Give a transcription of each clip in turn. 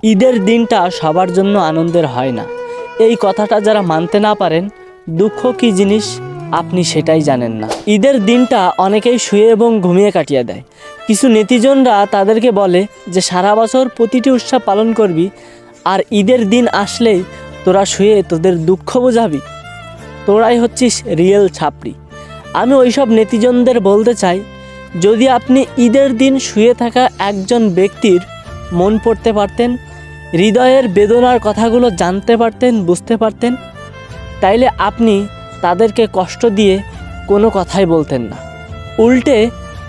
ঈদের দিনটা সবার জন্য আনন্দের হয় না। এই কথাটা যারা মানতে না পারেন, দুঃখ কী জিনিস আপনি সেটাই জানেন না। ঈদের দিনটা অনেকেই শুয়ে এবং ঘুমিয়ে কাটিয়ে দেয়। কিছু নেতিজনরা তাদেরকে বলে যে সারা বছর প্রতিটি উৎসব পালন করবি, আর ঈদের দিন আসলেই তোরা শুয়ে তোদের দুঃখ বোঝাবি, তোরাই হচ্ছিস রিয়েল ছাপড়ি। আমি ওইসব নেতিজনদের বলতে চাই, যদি আপনি ঈদের দিন শুয়ে থাকা একজন ব্যক্তির মন পড়তে পারতেন, হৃদয়ের বেদনার কথাগুলো জানতে পারতেন, বুঝতে পারতেন, তাইলে আপনি তাদেরকে কষ্ট দিয়ে কোনো কথাই বলতেন না, উল্টে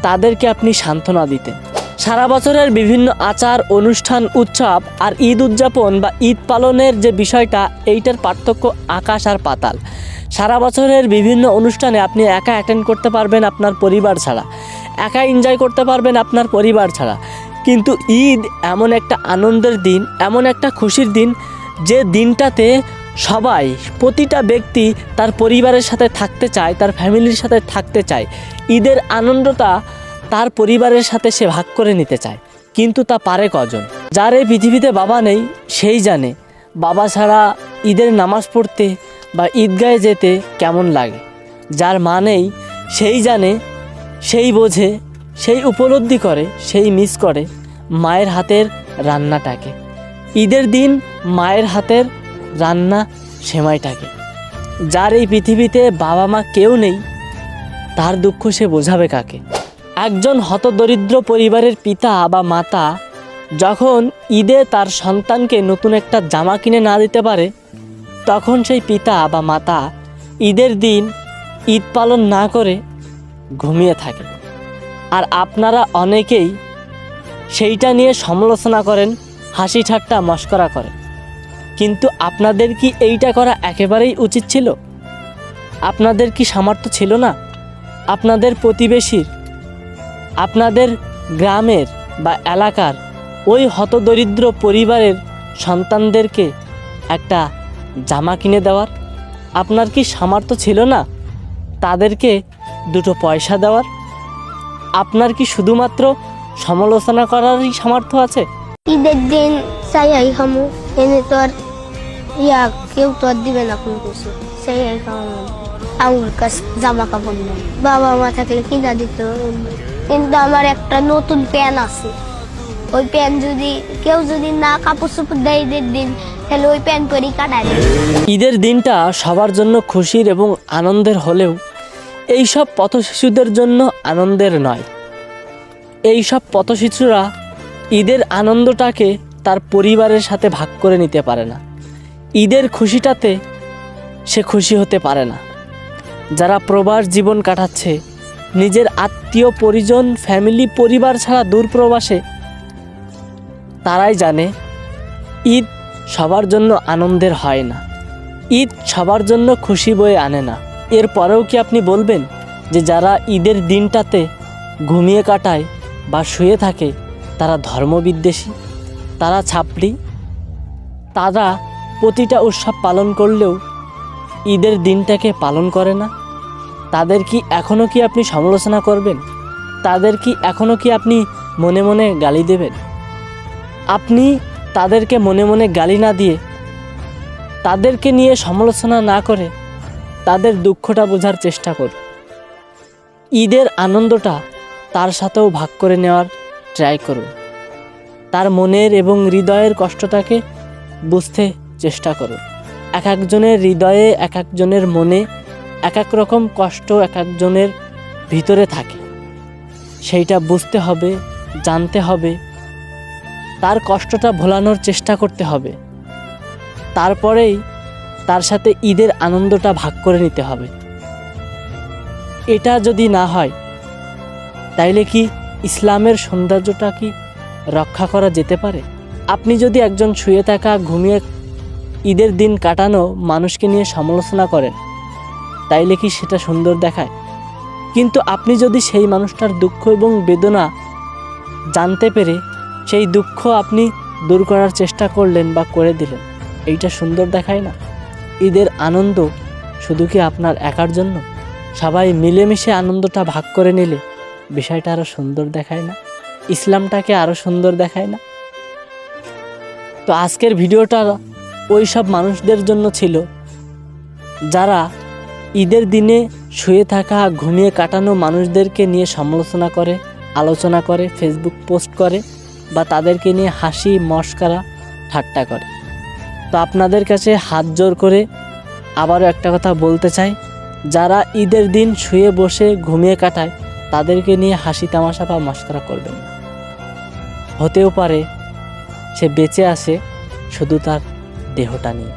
তাদেরকে আপনি সান্ত্বনা দিতেন। সারা বছরের বিভিন্ন আচার অনুষ্ঠান, উৎসব আর ঈদ উদযাপন বা ঈদ পালনের যে বিষয়টা, এইটার পার্থক্য আকাশ আর পাতাল। সারা বছরের বিভিন্ন অনুষ্ঠানে আপনি একা অ্যাটেন্ড করতে পারবেন আপনার পরিবার ছাড়া, একা এনজয় করতে পারবেন আপনার পরিবার ছাড়া। কিন্তু ঈদ এমন একটা আনন্দের দিন, এমন একটা খুশির দিন, যে দিনটাতে সবাই, প্রতিটা ব্যক্তি তার পরিবারের সাথে থাকতে চায়, তার ফ্যামিলির সাথে থাকতে চায়। ঈদের আনন্দটা তার পরিবারের সাথে সে ভাগ করে নিতে চায়, কিন্তু তা পারে কজন? যার এই পৃথিবীতে বাবা নেই সেই জানে বাবা ছাড়া ঈদের নামাজ পড়তে বা ঈদগাহে যেতে কেমন লাগে। যার মা নেই সেই জানে, সেই বোঝে, সেই উপলব্ধি করে, সেই মিস করে মায়ের হাতের রান্নাটাকে। ঈদের দিন মায়ের হাতের রান্না সেমাইটাকে। যার এই পৃথিবীতে বাবা মা কেউ নেই, তার দুঃখ সে বোঝাবে কাকে? একজন হতদরিদ্র পরিবারের পিতা বা মাতা যখন ঈদে তার সন্তানকে নতুন একটা জামা কিনে না দিতে পারে, তখন সেই পিতা বা মাতা ঈদের দিন ঈদ পালন না করে ঘুমিয়ে থাকে। আর আপনারা অনেকেই সেইটা নিয়ে সমালোচনা করেন, হাসি ঠাট্টা মশকরা করেন। কিন্তু আপনাদের কি এইটা করা একেবারেই উচিত ছিল? আপনাদের কি সামর্থ্য ছিল না আপনাদের প্রতিবেশীর, আপনাদের গ্রামের বা এলাকার ওই হতদরিদ্র পরিবারের সন্তানদেরকে একটা জামা কিনে দেওয়ার? আপনার কি সামর্থ্য ছিল না তাদেরকে দুটো পয়সা দেওয়ার? আপনার কি শুধুমাত্র সমালোচনা করারই সামর্থ্য আছে? ঈদের দিন চাই খামু, এনে তো আর কেউ তো আর দিবে না কোনো কিছু। চাই খামু, আমার কাছে জামা কাপড় নেই, বাবা মা থাকলে কিনা দিত। কিন্তু আমার একটা নতুন প্যান্ট আছে, ওই প্যান্ট যদি কেউ না কাপড় চোপড় দেয় ঈদের দিন, তাহলে ওই প্যান্ট পরেই কাটায় দেয়। ঈদের দিনটা সবার জন্য খুশির এবং আনন্দের হলেও এইসব পথশিশুদের জন্য আনন্দের নয়। এইসব পথশিশুরা ঈদের আনন্দটাকে তার পরিবারের সাথে ভাগ করে নিতে পারে না, ঈদের খুশিটাতে সে খুশি হতে পারে না। যারা প্রবাস জীবন কাটাচ্ছে, নিজের আত্মীয় পরিজন, ফ্যামিলি, পরিবার ছাড়া দূর প্রবাসে, তারাই জানে ঈদ সবার জন্য আনন্দের হয় না, ঈদ সবার জন্য খুশি বয়ে আনে না। এরপরেও কি আপনি বলবেন যে যারা ঈদের দিনটাতে ঘুমিয়ে কাটায় বা শুয়ে থাকে তারা ধর্মবিদ্বেষী, তারা ছাপড়ি? তারা প্রতিটা উৎসব পালন করলেও ঈদের দিনটাকে পালন করে না? তাদের কি এখনও কি আপনি সমালোচনা করবেন? তাদের কি এখনও কি আপনি মনে মনে গালি দেবেন? আপনি তাদেরকে মনে মনে গালি না দিয়ে, তাদেরকে নিয়ে সমালোচনা না করে তাদের দুঃখটা বোঝার চেষ্টা করুন। ঈদের আনন্দটা তার সাথেও ভাগ করে নেওয়ার ট্রাই করুন। তার মনের এবং হৃদয়ের কষ্টটাকে বুঝতে চেষ্টা করুন। এক একজনের হৃদয়ে, এক একজনের মনে এক এক রকম কষ্ট এক একজনের ভিতরে থাকে। সেইটা বুঝতে হবে, জানতে হবে, তার কষ্টটা ভোলানোর চেষ্টা করতে হবে। তারপরেই তার সাথে ঈদের আনন্দটা ভাগ করে নিতে হবে। এটা যদি না হয়, তাইলে কি ইসলামের সৌন্দর্যটা কি রক্ষা করা যেতে পারে? আপনি যদি একজন শুয়ে থাকা, ঘুমিয়ে ঈদের দিন কাটানো মানুষকে নিয়ে সমালোচনা করেন, তাইলে কি সেটা সুন্দর দেখায়? কিন্তু আপনি যদি সেই মানুষটার দুঃখ এবং বেদনা জানতে পেরে সেই দুঃখ আপনি দূর করার চেষ্টা করলেন বা করে দিলেন, এইটা সুন্দর দেখায় না? ঈদের আনন্দ শুধু কি আপনার একার জন্য? সবাই মিলেমিশে আনন্দটা ভাগ করে নিলে বিষয়টা আরও সুন্দর দেখায় না? ইসলামটাকে আরও সুন্দর দেখায় না? তো আজকের ভিডিওটা ওই সব মানুষদের জন্য ছিল যারা ঈদের দিনে শুয়ে থাকা ঘুমিয়ে কাটানো মানুষদেরকে নিয়ে সমালোচনা করে, আলোচনা করে, ফেসবুক পোস্ট করে বা তাদেরকে নিয়ে হাসি মশকরা ঠাট্টা করে। তো আপনাদের কাছে হাত জোর করে আবারও একটা কথা বলতে চাই, যারা ঈদের দিন শুয়ে বসে ঘুমিয়ে কাটায় তাদেরকে নিয়ে হাসি তামাশা বা মশকরা করবেন না। হতেও পারে সে বেঁচে আছে শুধু তার দেহটা নিয়ে।